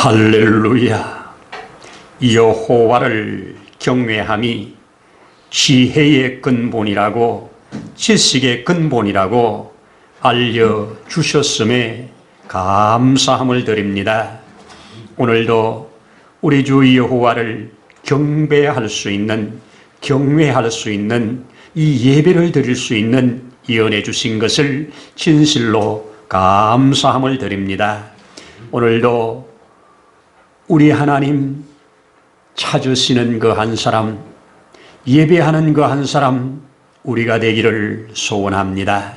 할렐루야. 여호와를 경외함이 지혜의 근본이라고, 지식의 근본이라고 알려주셨음에 감사함을 드립니다. 오늘도 우리 주 여호와를 경배할 수 있는, 경외할 수 있는, 이 예배를 드릴 수 있는 이 은혜 주신 것을 진실로 감사함을 드립니다. 오늘도 우리 하나님 찾으시는 그 한 사람, 예배하는 그 한 사람 우리가 되기를 소원합니다.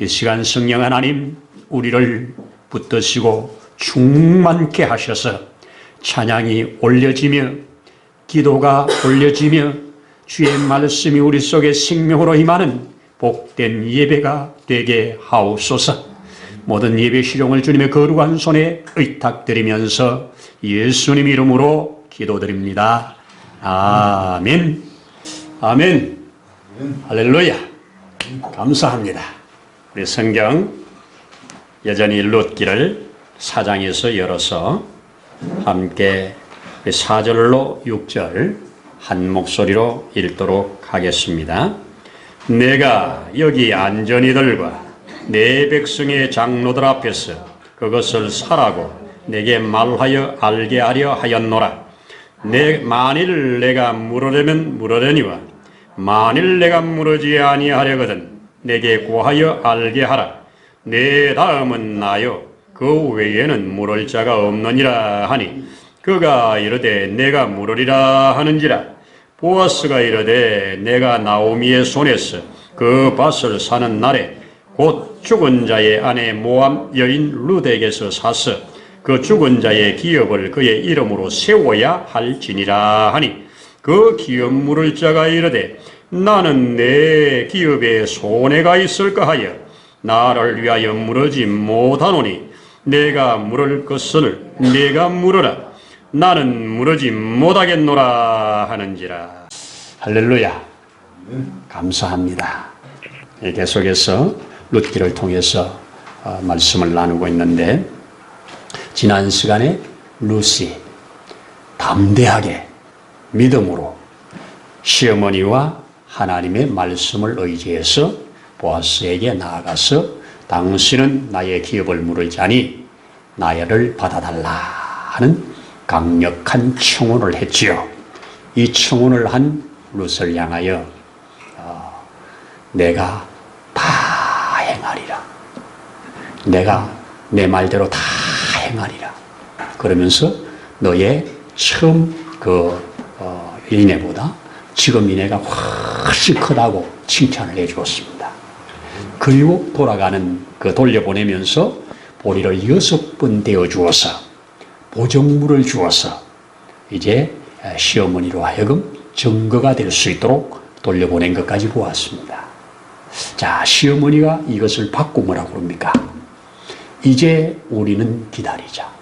이 시간 성령 하나님 우리를 붙드시고 충만케 하셔서 찬양이 올려지며 기도가 올려지며 주의 말씀이 우리 속에 생명으로 임하는 복된 예배가 되게 하옵소서. 모든 예배 실용을 주님의 거룩한 손에 의탁드리면서 예수님 이름으로 기도드립니다. 아멘. 아멘. 할렐루야. 감사합니다. 우리 성경 여전히 룻기를 4장에서 열어서 함께 4절로 6절 한 목소리로 읽도록 하겠습니다. 내가 여기 안전히들과 내 백성의 장로들 앞에서 그것을 사라고 내게 말하여 알게 하려 하였노라. 만일 내가 물으려면 물으려니와 만일 내가 물으지 아니하려거든 내게 고하여 알게 하라. 내 다음은 나요 그 외에는 물을 자가 없느니라 하니 그가 이르되 내가 물으리라 하는지라. 보아스가 이르되 내가 나오미의 손에서 그 밭을 사는 날에 곧 죽은 자의 아내 모압 여인 룻에게서 사서 그 죽은 자의 기업을 그의 이름으로 세워야 할지니라 하니 그 기업 물을 자가 이르되 나는 내 기업에 손해가 있을까 하여 나를 위하여 물으지 못하노니 내가 물을 것을 내가 물으라. 나는 물으지 못하겠노라 하는지라. 할렐루야. 감사합니다. 계속해서 룻기를 통해서 말씀을 나누고 있는데 지난 시간에 룻이 담대하게 믿음으로 시어머니와 하나님의 말씀을 의지해서 보아스에게 나아가서 당신은 나의 기업을 물을 자니 나를 받아달라 하는 강력한 청혼을 했지요. 이 청혼을 한 룻을 향하여 내가 다 행하리라. 내가 내 말대로 다 행하리라. 그러면서 너의 처음 인애보다 지금 인애가 훨씬 크다고 칭찬을 해주었습니다. 그리고 돌아가는 돌려보내면서 보리를 6번 데워 주어서 보정물을 주어서 이제 시어머니로 하여금 증거가 될 수 있도록 돌려보낸 것까지 보았습니다. 자, 시어머니가 이것을 받고 뭐라고 그럽니까? 이제 우리는 기다리자.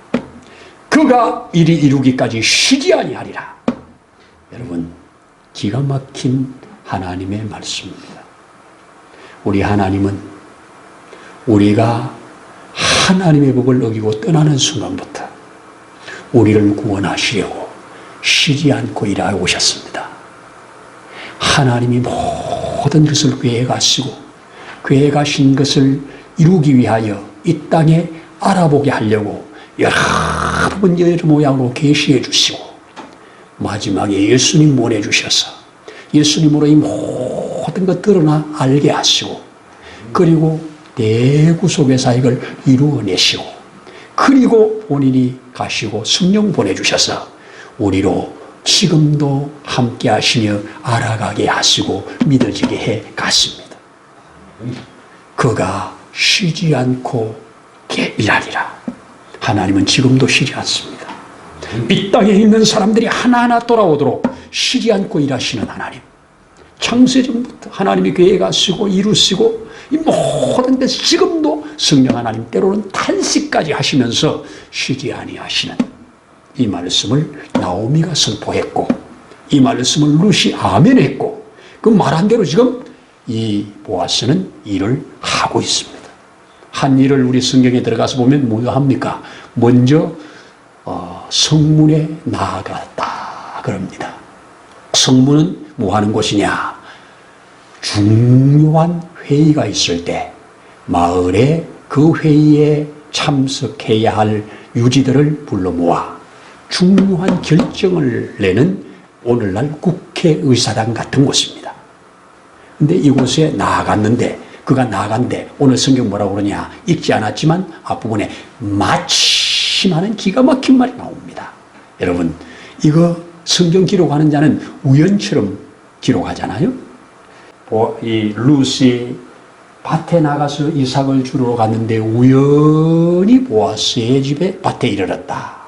그가 이리 이루기까지 쉬지 아니하리라. 여러분, 기가 막힌 하나님의 말씀입니다. 우리 하나님은 우리가 하나님의 법을 어기고 떠나는 순간부터 우리를 구원하시려고 쉬지 않고 일하여 오셨습니다. 하나님이 모든 것을 계획하시고 계획하신 것을 이루기 위하여 이 땅에 알아보게 하려고 여러 번 여러 모양으로 계시해 주시고 마지막에 예수님 보내주셔서 예수님으로 이 모든 것 드러나 알게 하시고 그리고 대구속의 사역을 이루어내시고 그리고 본인이 가시고 성령 보내주셔서 우리로 지금도 함께 하시며 알아가게 하시고 믿어지게 해 갔습니다. 그가 쉬지 않고 일하리라. 하나님은 지금도 쉬지 않습니다. 이 땅에 있는 사람들이 하나하나 돌아오도록 쉬지 않고 일하시는 하나님. 창세전부터 하나님이 계획하시고 이루시고 이 모든 데 지금도 성령 하나님 때로는 탄식까지 하시면서 쉬지 아니하시는 이 말씀을 나오미가 선포했고 이 말씀을 룻이 아멘했고 그 말한 대로 지금 이 보아스는 일을 하고 있습니다. 한 일을 우리 성경에 들어가서 보면 뭐 합니까? 먼저 성문에 나아갔다 그럽니다. 성문은 뭐 하는 곳이냐? 중요한 회의가 있을 때 마을에 그 회의에 참석해야 할 유지들을 불러 모아 중요한 결정을 내는 오늘날 국회의사당 같은 곳입니다. 근데 이곳에 나아갔는데, 그가 나아간데 오늘 성경 뭐라고 그러냐? 읽지 않았지만 앞부분에 마침 하는 기가 막힌 말이 나옵니다. 여러분, 이거 성경 기록하는 자는 우연처럼 기록하잖아요. 이 루시 밭에 나가서 이삭을 주러 갔는데 우연히 보아스의 집에 밭에 이르렀다.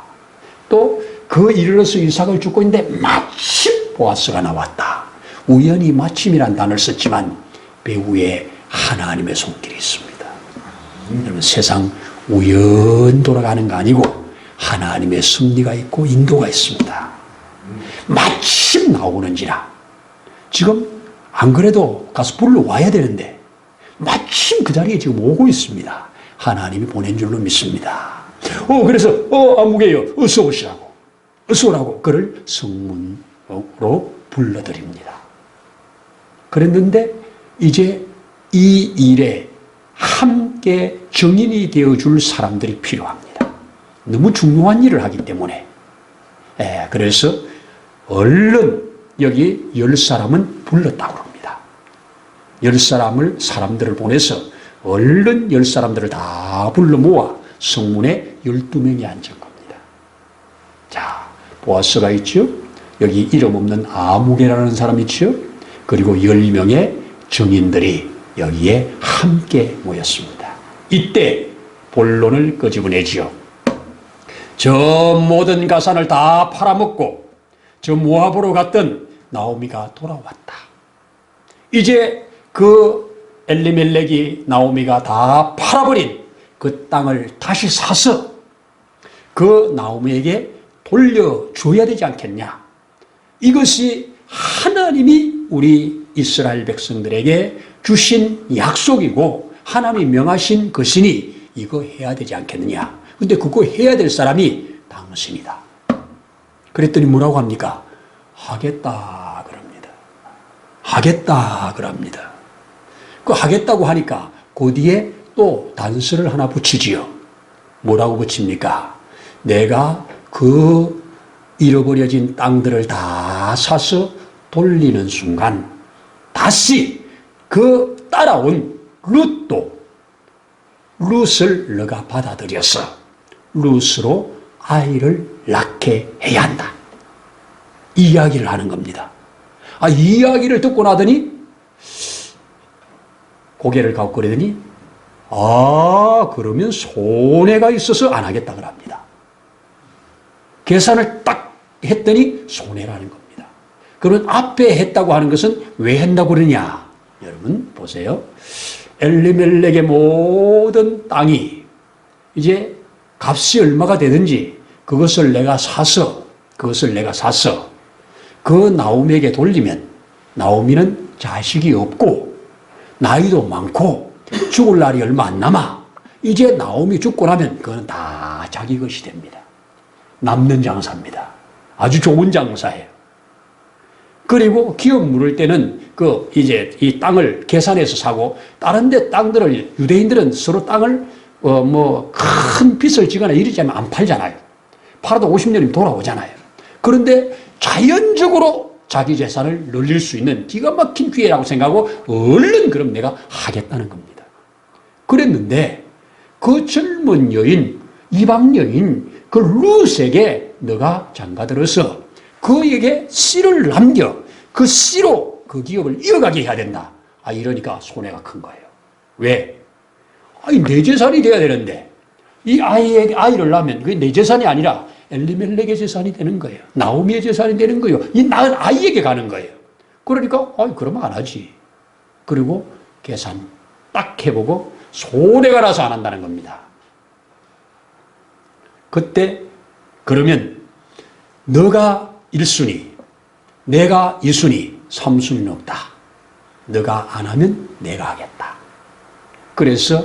또 그 이르러서 이삭을 줍고 있는데 마침 보아스가 나왔다. 우연히 마침이란 단어를 썼지만 배후에 하나님의 손길이 있습니다. 여러분, 세상 우연 돌아가는 거 아니고 하나님의 섭리가 있고 인도가 있습니다. 마침 나오는지라. 지금 안 그래도 가서 불러와야 되는데 마침 그 자리에 지금 오고 있습니다. 하나님이 보낸 줄로 믿습니다. 그래서 안무개요, 어서 오시라고, 어서 오라고 그를 성문으로 불러드립니다. 그랬는데 이제 이 일에 함께 정인이 되어줄 사람들이 필요합니다. 너무 중요한 일을 하기 때문에. 그래서 얼른 여기 10사람은 불렀다고 합니다. 10사람을, 사람들을 보내서 얼른 10사람들을 다 불러 모아 성문에 12명이 앉은 겁니다. 자, 보아스가 있죠. 여기 이름 없는 아무개라는 사람이 있죠. 그리고 10명의 정인들이 여기에 함께 모였습니다. 이때 본론을 끄집어내지요. 저 모든 가산을 다 팔아먹고 저 모압으로 갔던 나오미가 돌아왔다. 이제 그 엘리멜렉이 나오미가 다 팔아버린 그 땅을 다시 사서 그 나오미에게 돌려줘야 되지 않겠냐. 이것이 하나님이 우리 이스라엘 백성들에게 주신 약속이고 하나님이 명하신 것이니 이거 해야 되지 않겠느냐. 근데 그거 해야 될 사람이 당신이다. 그랬더니 뭐라고 합니까? 하겠다 그럽니다. 하겠다 그럽니다. 그 하겠다고 하니까 그 뒤에 또 단서를 하나 붙이지요. 뭐라고 붙입니까? 내가 그 잃어버려진 땅들을 다 사서 돌리는 순간 다시 그 따라온 룻을 너가 받아들여서 룻으로 아이를 낳게 해야 한다. 이 이야기를 하는 겁니다. 이 이야기를 듣고 나더니 고개를 갸웃거리더니 그러면 손해가 있어서 안 하겠다 그럽니다. 계산을 딱 했더니 손해라는 겁니다. 그러면 앞에 했다고 하는 것은 왜 한다고 그러냐? 여러분 보세요. 엘리멜렉의 모든 땅이 이제 값이 얼마가 되든지 그것을 내가 사서 그 나오미에게 돌리면 나오미는 자식이 없고 나이도 많고 죽을 날이 얼마 안 남아. 이제 나오미 죽고 나면 그건 다 자기 것이 됩니다. 남는 장사입니다. 아주 좋은 장사예요. 그리고 기업 물을 때는 이제 이 땅을 계산해서 사고 다른 데 땅들을 유대인들은 서로 땅을 큰 빚을 지거나 이러지 않으면 안 팔잖아요. 팔아도 50년이면 돌아오잖아요. 그런데 자연적으로 자기 재산을 늘릴 수 있는 기가 막힌 기회라고 생각하고 얼른 그럼 내가 하겠다는 겁니다. 그랬는데 그 젊은 여인, 이방 여인 그 룻에게 너가 장가들어서 그에게 씨를 남겨 그 씨로 그 기업을 이어가게 해야 된다. 이러니까 손해가 큰 거예요. 왜? 내 재산이 돼야 되는데 이 아이를 낳으면 그게 내 재산이 아니라 엘리멜렉의 재산이 되는 거예요. 나오미의 재산이 되는 거예요. 이 낳은 아이에게 가는 거예요. 그러니까 그러면 안 하지. 그리고 계산 딱 해보고 손해가 나서 안 한다는 겁니다. 그때 그러면 너가 1순위, 내가 2순위, 3순위는 없다. 너가 안 하면 내가 하겠다. 그래서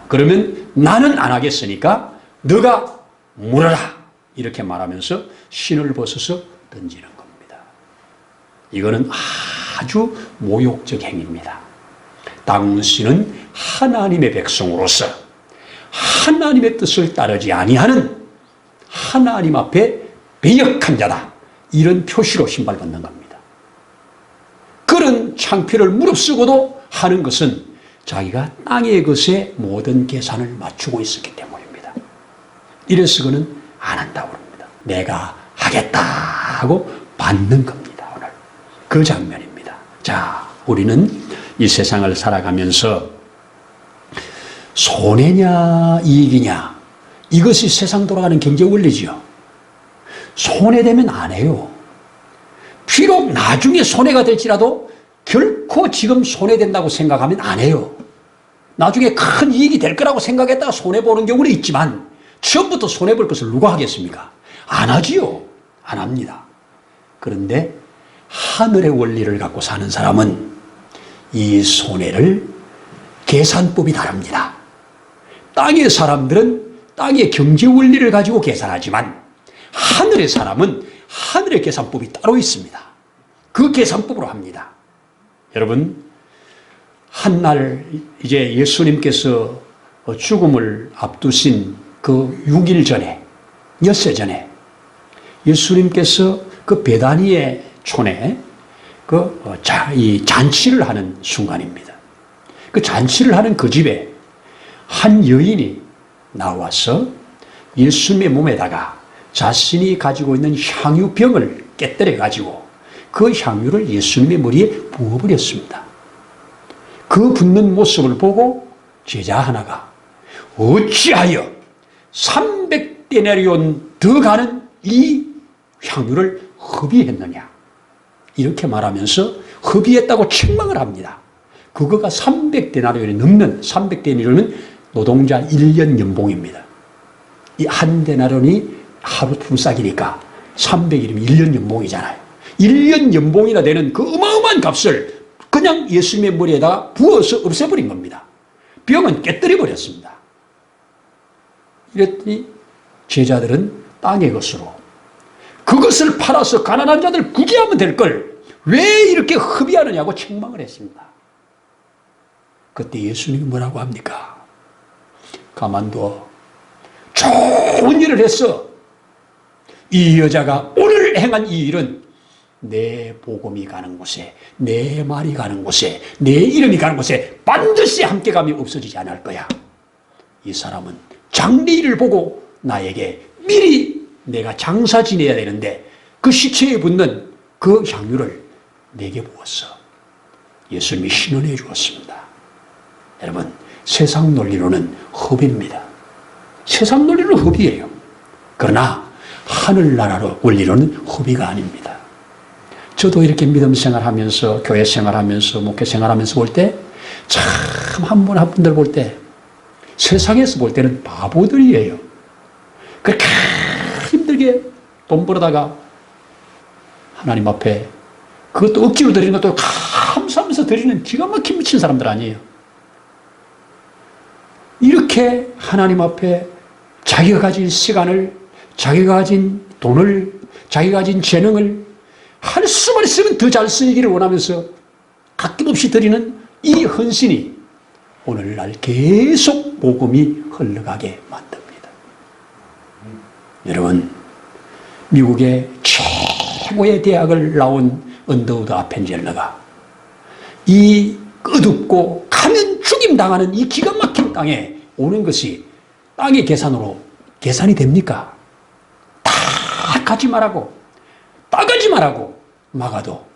그러면 나는 안 하겠으니까 너가 물어라. 이렇게 말하면서 신을 벗어서 던지는 겁니다. 이거는 아주 모욕적 행위입니다. 당신은 하나님의 백성으로서 하나님의 뜻을 따르지 아니하는 하나님 앞에 배역한 자다. 이런 표시로 신발받는 겁니다. 그런 창피를 무릅쓰고도 하는 것은 자기가 땅의 것에 모든 계산을 맞추고 있었기 때문입니다. 이래서 그는 안 한다고 합니다. 내가 하겠다 하고 받는 겁니다. 오늘 그 장면입니다. 자, 우리는 이 세상을 살아가면서 손해냐 이익이냐, 이것이 세상 돌아가는 경제 원리지요. 손해되면 안 해요. 비록 나중에 손해가 될지라도 결코 지금 손해된다고 생각하면 안 해요. 나중에 큰 이익이 될 거라고 생각했다가 손해보는 경우는 있지만 처음부터 손해볼 것을 누가 하겠습니까? 안 하지요. 안 합니다. 그런데 하늘의 원리를 갖고 사는 사람은 이 손해를 계산법이 다릅니다. 땅의 사람들은 땅의 경제 원리를 가지고 계산하지만 하늘의 사람은 하늘의 계산법이 따로 있습니다. 그 계산법으로 합니다. 여러분, 한날 이제 예수님께서 죽음을 앞두신 그 6일 전에, 엿새 전에 예수님께서 그 베다니의 촌에 이 잔치를 하는 순간입니다. 그 잔치를 하는 그 집에 한 여인이 나와서 예수님의 몸에다가 자신이 가지고 있는 향유병을 깨뜨려 가지고 그 향유를 예수님의 머리에 부어버렸습니다. 그 붓는 모습을 보고 제자 하나가 어찌하여 300데나리온 더 가는 이 향유를 허비했느냐, 이렇게 말하면서 허비했다고 책망을 합니다. 그거가 300데나리온이 넘는, 300데나리온은 노동자 1년 연봉입니다. 이 한 데나리온이 하루 품삯이니까 300일이면 1년 연봉이잖아요. 1년 연봉이나 되는 그 어마어마한 값을 그냥 예수님의 머리에다가 부어서 없애버린 겁니다. 병은 깨뜨려 버렸습니다. 이랬더니 제자들은 땅의 것으로 그것을 팔아서 가난한 자들 구제하면 될 걸 왜 이렇게 허비하느냐고 책망을 했습니다. 그때 예수님이 뭐라고 합니까? 가만둬. 좋은 일을 했어. 이 여자가 오늘 행한 이 일은 내 복음이 가는 곳에, 내 말이 가는 곳에, 내 이름이 가는 곳에 반드시 함께감이 없어지지 않을 거야. 이 사람은 장래일을 보고 나에게 미리 내가 장사 지내야 되는데 그 시체에 붙는 그 향유를 내게 부었어. 예수님이 신원해 주었습니다. 여러분, 세상 논리로는 허비입니다. 세상 논리로는 허비예요. 그러나 하늘나라 원리로는 허비가 아닙니다. 저도 이렇게 믿음 생활하면서, 교회 생활하면서, 목회 생활하면서 볼 때 참 한 분 한 분들 볼 때 세상에서 볼 때는 바보들이에요. 그렇게 힘들게 돈 벌어다가 하나님 앞에 그것도 억지로 드리는 것도 감사하면서 드리는 기가 막힌 미친 사람들 아니에요. 이렇게 하나님 앞에 자기가 가진 시간을, 자기가 가진 돈을, 자기가 가진 재능을 할 수만 있으면 더 잘 쓰기를 원하면서 아낌없이 드리는 이 헌신이 오늘날 계속 복음이 흘러가게 만듭니다. 여러분, 미국의 최고의 대학을 나온 언더우드 아펜젤러가 이 어둡고 가면 죽임당하는 이 기가 막힌 땅에 오는 것이 땅의 계산으로 계산이 됩니까? 다 가지 말라고, 따가지 말라고 막아도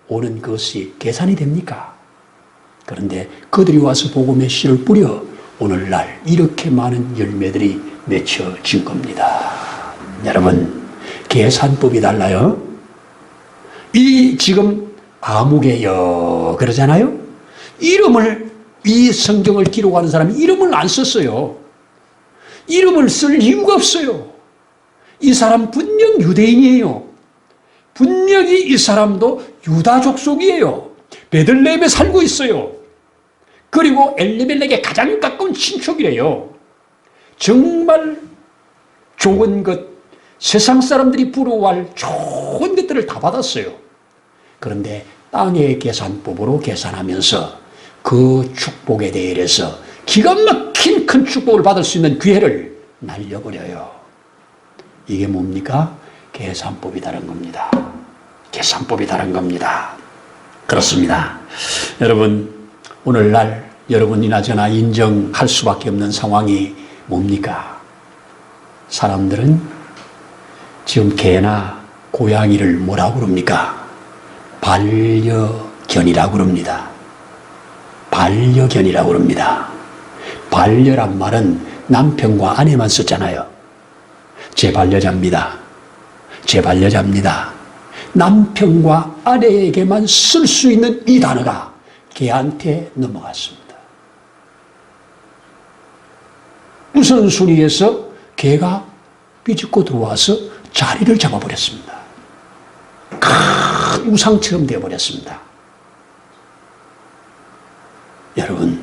오는 것이 계산이 됩니까? 그런데 그들이 와서 복음의 씨를 뿌려 오늘날 이렇게 많은 열매들이 맺혀진 겁니다. 여러분, 계산법이 달라요. 이 지금 아무개여 그러잖아요. 이름을, 이 성경을 기록하는 사람이 이름을 안 썼어요. 이름을 쓸 이유가 없어요. 이 사람 분명 유대인이에요. 분명히 이 사람도 유다 족속이에요. 베들레헴에 살고 있어요. 그리고 엘리멜렉에 가장 가까운 친척이래요. 정말 좋은 것, 세상 사람들이 부러워할 좋은 것들을 다 받았어요. 그런데 땅의 계산법으로 계산하면서 그 축복에 대해서 기가 막힌 큰 축복을 받을 수 있는 기회를 날려버려요. 이게 뭡니까? 계산법이 다른 겁니다. 계산법이 다른 겁니다. 그렇습니다. 여러분, 오늘날 여러분이나 저나 인정할 수밖에 없는 상황이 뭡니까? 사람들은 지금 개나 고양이를 뭐라고 그럽니까? 반려견이라고 그럽니다. 반려견이라고 그럽니다. 반려란 말은 남편과 아내만 썼잖아요. 제 반려자입니다. 제 반려자입니다. 남편과 아내에게만 쓸 수 있는 이 단어가 개한테 넘어갔습니다. 우선순위에서 개가 삐집고 들어와서 자리를 잡아버렸습니다. 큰 우상처럼 되어버렸습니다. 여러분,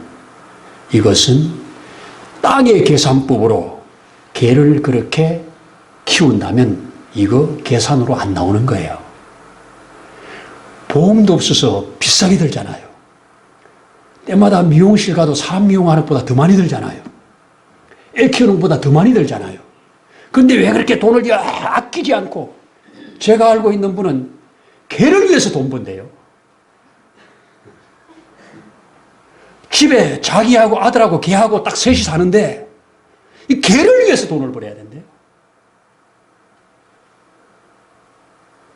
이것은 땅의 계산법으로 개를 그렇게 키운다면 이거 계산으로 안 나오는 거예요. 보험도 없어서 비싸게 들잖아요. 때마다 미용실 가도 사람 미용하는 것보다 더 많이 들잖아요. 애 키우는 것보다 더 많이 들잖아요. 그런데 왜 그렇게 돈을 아끼지 않고, 제가 알고 있는 분은 개를 위해서 돈 번대요. 집에 자기하고 아들하고 개하고 딱 셋이 사는데 이 개를 위해서 돈을 벌어야 된대요.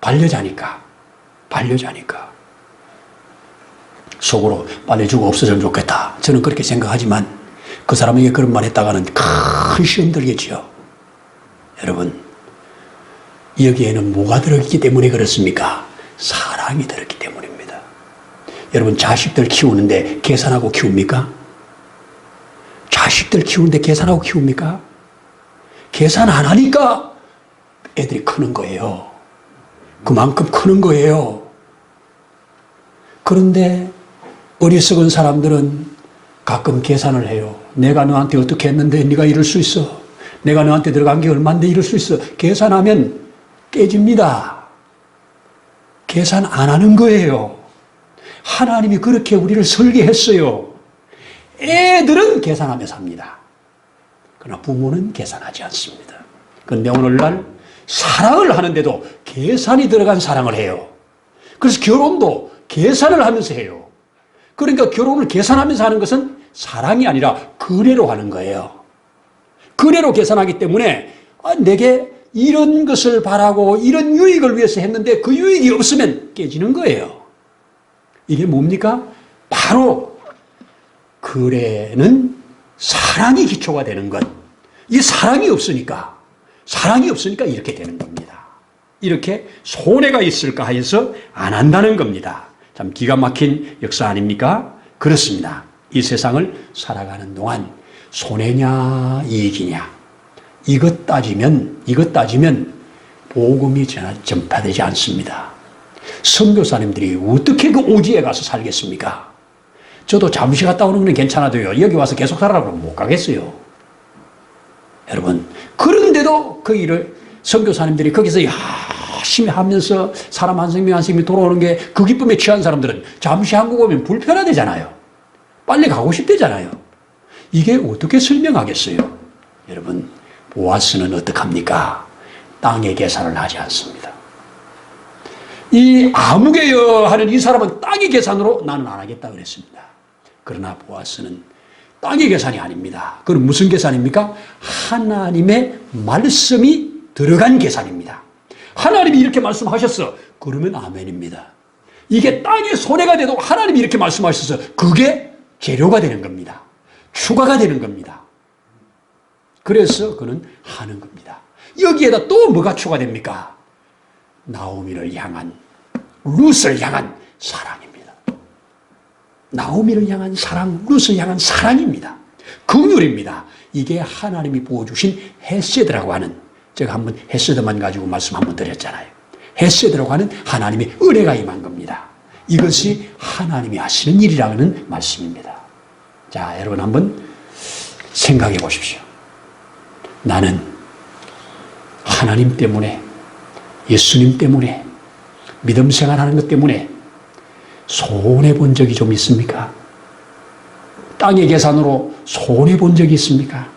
반려자니까. 속으로 빨리 죽어 없어지면 좋겠다. 저는 그렇게 생각하지만 그 사람에게 그런 말 했다가는 큰 시험 들겠지요. 여러분, 여기에는 뭐가 들어있기 때문에 그렇습니까? 사랑이 들어있기 때문입니다. 여러분, 자식들 키우는데 계산하고 키웁니까? 자식들 키우는데 계산하고 키웁니까? 계산 안 하니까 애들이 크는 거예요. 그만큼 크는 거예요. 그런데 어리석은 사람들은 가끔 계산을 해요. 내가 너한테 어떻게 했는데 네가 이럴 수 있어. 내가 너한테 들어간 게 얼마인데 이럴 수 있어. 계산하면 깨집니다. 계산 안 하는 거예요. 하나님이 그렇게 우리를 설계했어요. 애들은 계산하며 삽니다. 그러나 부모는 계산하지 않습니다. 그런데 오늘날 사랑을 하는데도 계산이 들어간 사랑을 해요. 그래서 결혼도 계산을 하면서 해요. 그러니까 결혼을 계산하면서 하는 것은 사랑이 아니라 거래로 하는 거예요. 거래로 계산하기 때문에 내게 이런 것을 바라고 이런 유익을 위해서 했는데 그 유익이 없으면 깨지는 거예요. 이게 뭡니까? 바로 거래는 사랑이 기초가 되는 것. 이 사랑이 없으니까 이렇게 되는 겁니다. 이렇게 손해가 있을까 해서 안 한다는 겁니다. 참 기가 막힌 역사 아닙니까? 그렇습니다. 이 세상을 살아가는 동안 손해냐 이익이냐 이것 따지면 복음이 전파되지 않습니다. 선교사님들이 어떻게 그 오지에 가서 살겠습니까? 저도 잠시 갔다 오는 건 괜찮아도요. 여기 와서 계속 살아라고 그러면 못 가겠어요. 여러분, 그런데도 그 일을 선교사님들이 거기서 열심히 하면서 사람 한 생명 한 생명이 돌아오는 게 그 기쁨에 취한 사람들은 잠시 한국 오면 불편하대잖아요. 빨리 가고 싶대잖아요. 이게 어떻게 설명하겠어요? 여러분, 보아스는 어떡합니까? 땅의 계산을 하지 않습니다. 이 아무개여 하는 이 사람은 땅의 계산으로 나는 안 하겠다 그랬습니다. 그러나 보아스는 땅의 계산이 아닙니다. 그건 무슨 계산입니까? 하나님의 말씀이 들어간 계산입니다. 하나님이 이렇게 말씀하셨어. 그러면 아멘입니다. 이게 땅에 손해가 돼도 하나님이 이렇게 말씀하셔서 그게 재료가 되는 겁니다. 추가가 되는 겁니다. 그래서 그는 하는 겁니다. 여기에다 또 뭐가 추가됩니까? 나오미를 향한, 룻을 향한 사랑입니다. 나오미를 향한 사랑, 룻을 향한 사랑입니다. 긍휼입니다. 이게 하나님이 부어주신 헤세드라고 하는, 제가 한번 헤세드만 가지고 말씀 한번 드렸잖아요. 헤세드라고 하는 하나님의 은혜가 임한 겁니다. 이것이 하나님이 하시는 일이라는 말씀입니다. 자, 여러분 한번 생각해 보십시오. 나는 하나님 때문에, 예수님 때문에, 믿음 생활하는 것 때문에 손해본 적이 좀 있습니까? 땅의 계산으로 손해본 적이 있습니까?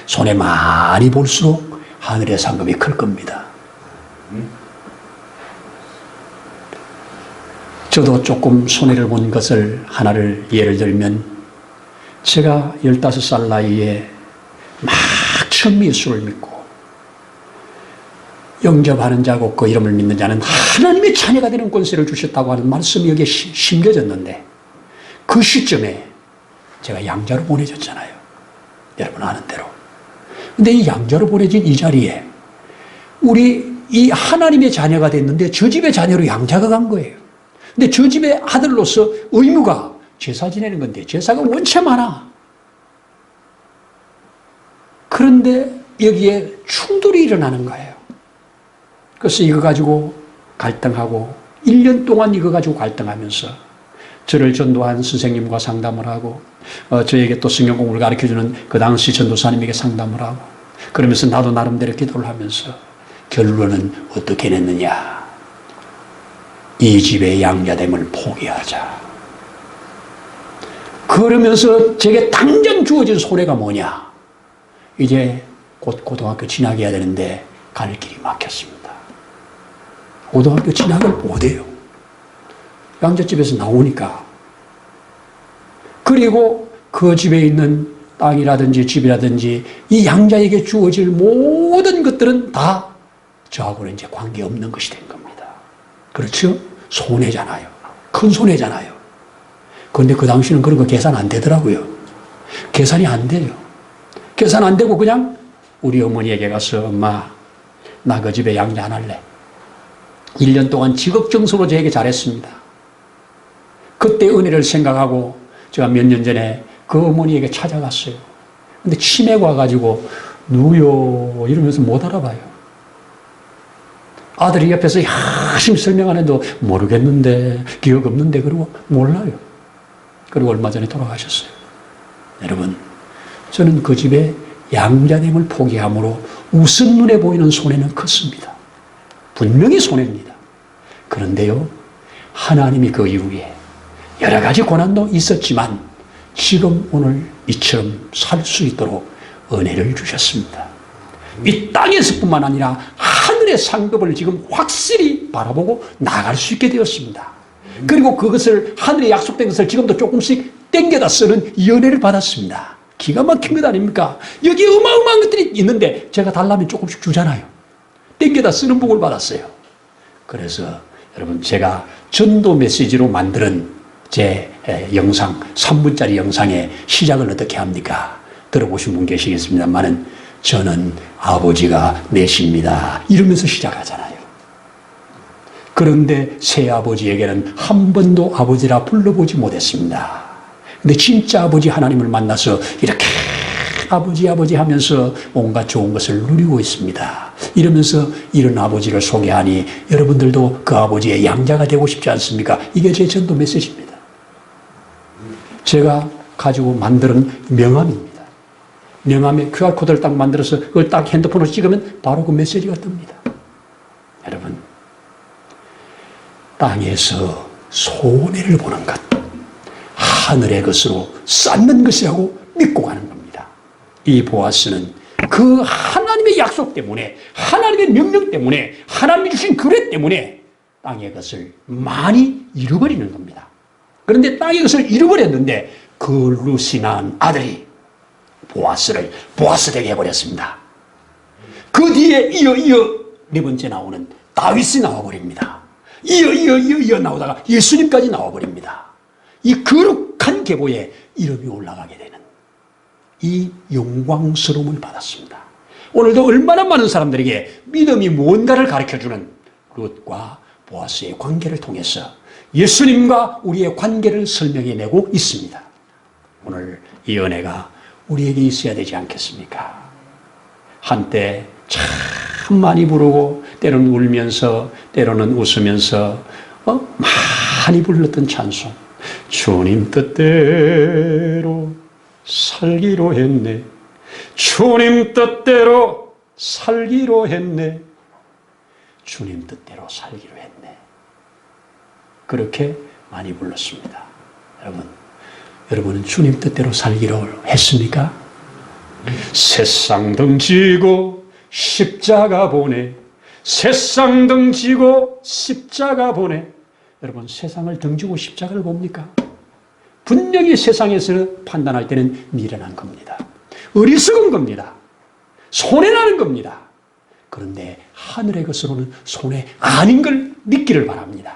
손해 많이 볼수록 하늘의 상급이 클 겁니다. 저도 조금 손해를 본 것을 하나를 예를 들면, 제가 15살 나이에 막 처음 예수를 믿고 영접하는 자고 그 이름을 믿는 자는 하나님의 자녀가 되는 권세를 주셨다고 하는 말씀이 여기에 심겨졌는데, 그 시점에 제가 양자로 보내졌잖아요. 여러분 아는 대로. 근데 이 양자로 보내진 이 자리에 우리 이 하나님의 자녀가 됐는데 저 집의 자녀로 양자가 간 거예요. 근데 저 집의 아들로서 의무가 제사 지내는 건데 제사가 원체 많아. 그런데 여기에 충돌이 일어나는 거예요. 그래서 이거 가지고 갈등하고 1년 동안 이거 가지고 갈등하면서 저를 전도한 선생님과 상담을 하고 저에게 또 성경 공부를 가르쳐주는 그 당시 전도사님에게 상담을 하고 그러면서 나도 나름대로 기도를 하면서 결론은 어떻게 냈느냐. 이 집의 양자됨을 포기하자. 그러면서 제게 당장 주어진 손해가 뭐냐. 이제 곧 고등학교 진학해야 되는데 갈 길이 막혔습니다. 고등학교 진학을 못해요. 양자집에서 나오니까. 그리고 그 집에 있는 땅이라든지 집이라든지 이 양자에게 주어질 모든 것들은 다 저하고는 이제 관계없는 것이 된 겁니다. 그렇죠? 손해잖아요. 큰 손해잖아요. 그런데 그 당시는 그런 거 계산 안 되더라고요. 계산이 안 돼요. 계산 안 되고 그냥 우리 어머니에게 가서 엄마, 나 그 집에 양자 안 할래. 1년 동안 지극정성으로 저에게 잘했습니다. 그때 은혜를 생각하고 제가 몇 년 전에 그 어머니에게 찾아갔어요. 근데 치매가 와가지고 누요 이러면서 못 알아봐요. 아들이 옆에서 열심히 설명하는데도 모르겠는데 기억 없는데 그러고 몰라요. 그리고 얼마 전에 돌아가셨어요. 여러분, 저는 그 집에 양자됨을 포기함으로 우선 눈에 보이는 손해는 컸습니다. 분명히 손해입니다. 그런데요, 하나님이 그 이후에 여러 가지 고난도 있었지만 지금 오늘 이처럼 살 수 있도록 은혜를 주셨습니다. 이 땅에서뿐만 아니라 하늘의 상급을 지금 확실히 바라보고 나갈 수 있게 되었습니다. 그리고 그것을 하늘에 약속된 것을 지금도 조금씩 땡겨다 쓰는 이 은혜를 받았습니다. 기가 막힌 것 아닙니까? 여기 어마어마한 것들이 있는데 제가 달라면 조금씩 주잖아요. 땡겨다 쓰는 복을 받았어요. 그래서 여러분, 제가 전도 메시지로 만드는 제 영상, 3분짜리 영상의 시작을 어떻게 합니까? 들어보신 분 계시겠습니다만은 저는 아버지가 내십니다. 이러면서 시작하잖아요. 그런데 새아버지에게는 한 번도 아버지라 불러보지 못했습니다. 근데 진짜 아버지 하나님을 만나서 이렇게 아버지 아버지 하면서 온갖 좋은 것을 누리고 있습니다. 이러면서 이런 아버지를 소개하니 여러분들도 그 아버지의 양자가 되고 싶지 않습니까? 이게 제 전도 메시지입니다. 제가 가지고 만드는 명함입니다. 명함에 QR코드를 딱 만들어서 그걸 딱 핸드폰으로 찍으면 바로 그 메시지가 뜹니다. 여러분, 땅에서 손해를 보는 것, 하늘의 것으로 쌓는 것이라고 믿고 가는 겁니다. 이 보아스는 그 하나님의 약속 때문에, 하나님의 명령 때문에, 하나님이 주신 규례 때문에 땅의 것을 많이 잃어버리는 겁니다. 그런데 땅의 것을 잃어버렸는데 그 루시 낳은 아들이 보아스를 보아스 되게 해버렸습니다. 그 뒤에 이어 네 번째 나오는 다윗이 나와버립니다. 이어 나오다가 예수님까지 나와버립니다. 이 거룩한 계보에 이름이 올라가게 되는 이 영광스러움을 받았습니다. 오늘도 얼마나 많은 사람들에게 믿음이 뭔가를 가르쳐주는 룻과 보아스의 관계를 통해서 예수님과 우리의 관계를 설명해내고 있습니다. 오늘 이 은혜가 우리에게 있어야 되지 않겠습니까? 한때 참 많이 부르고 때로는 울면서 때로는 웃으면서 많이 불렀던 찬송, 주님 뜻대로 살기로 했네, 주님 뜻대로 살기로 했네. 주님 뜻대로 살기로 했네. 그렇게 많이 불렀습니다. 여러분은 주님 뜻대로 살기로 했습니까? 세상 등지고 십자가 보내. 세상 등지고 십자가 보내. 여러분, 세상을 등지고 십자가를 봅니까? 분명히 세상에서 판단할 때는 미련한 겁니다. 어리석은 겁니다. 손해나는 겁니다. 그런데 하늘의 것으로는 손해 아닌 걸 믿기를 바랍니다.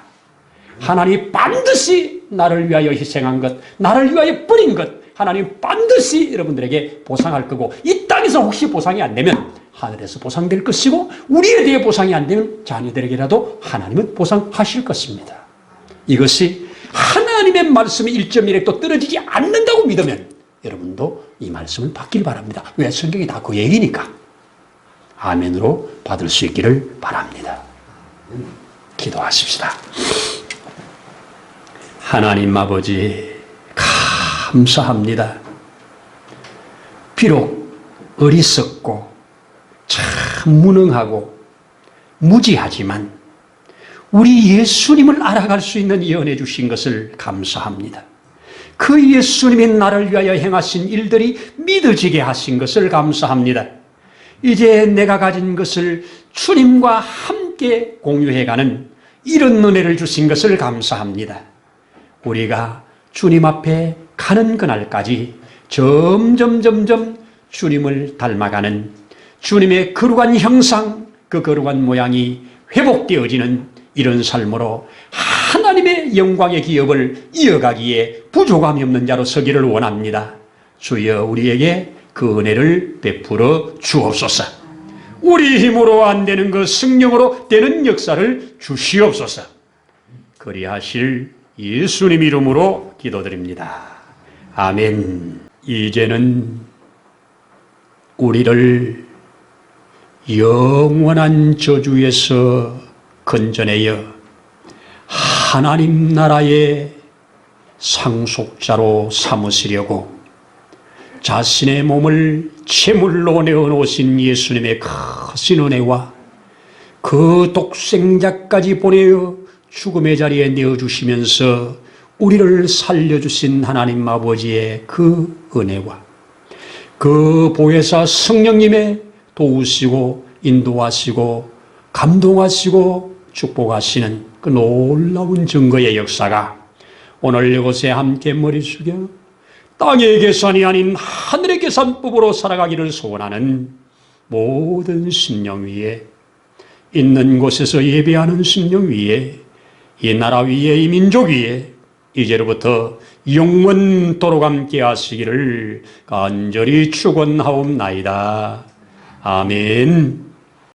하나님이 반드시 나를 위하여 희생한 것, 나를 위하여 뿌린 것, 하나님 반드시 여러분들에게 보상할 거고, 이 땅에서 혹시 보상이 안 되면 하늘에서 보상될 것이고, 우리에 대해 보상이 안 되면 자녀들에게라도 하나님은 보상하실 것입니다. 이것이 하나님의 말씀이 1.1획도 떨어지지 않는다고 믿으면 여러분도 이 말씀을 받길 바랍니다. 왜? 성경이 다 그 얘기니까. 아멘으로 받을 수 있기를 바랍니다. 기도하십시다. 하나님 아버지, 감사합니다. 비록 어리석고 참 무능하고 무지하지만 우리 예수님을 알아갈 수 있는 이 은혜 주신 것을 감사합니다. 그 예수님이 나를 위하여 행하신 일들이 믿어지게 하신 것을 감사합니다. 이제 내가 가진 것을 주님과 함께 공유해가는 이런 은혜를 주신 것을 감사합니다. 우리가 주님 앞에 가는 그날까지 점점 주님을 닮아가는 주님의 거룩한 형상, 그 거룩한 모양이 회복되어지는 이런 삶으로 하나님의 영광의 기업을 이어가기에 부족함이 없는 자로 서기를 원합니다. 주여, 우리에게 그 은혜를 베풀어 주옵소서. 우리 힘으로 안 되는 것 성령으로 되는 역사를 주시옵소서. 그리하실 예수님 이름으로 기도드립니다. 아멘. 이제는 우리를 영원한 저주에서 건져내어 하나님 나라의 상속자로 삼으시려고 자신의 몸을 제물로 내어놓으신 예수님의 크신 은혜와 그 독생자까지 보내어 죽음의 자리에 내어주시면서 우리를 살려주신 하나님 아버지의 그 은혜와 그 보혜사 성령님의 도우시고 인도하시고 감동하시고 축복하시는 그 놀라운 증거의 역사가 오늘 이곳에 함께 머리 숙여 땅의 계산이 아닌 하늘의 계산법으로 살아가기를 소원하는 모든 심령 위에, 있는 곳에서 예배하는 심령 위에, 이 나라 위에, 이 민족 위에 이제로부터 영원토록 함께 하시기를 간절히 축원하옵나이다. 아멘.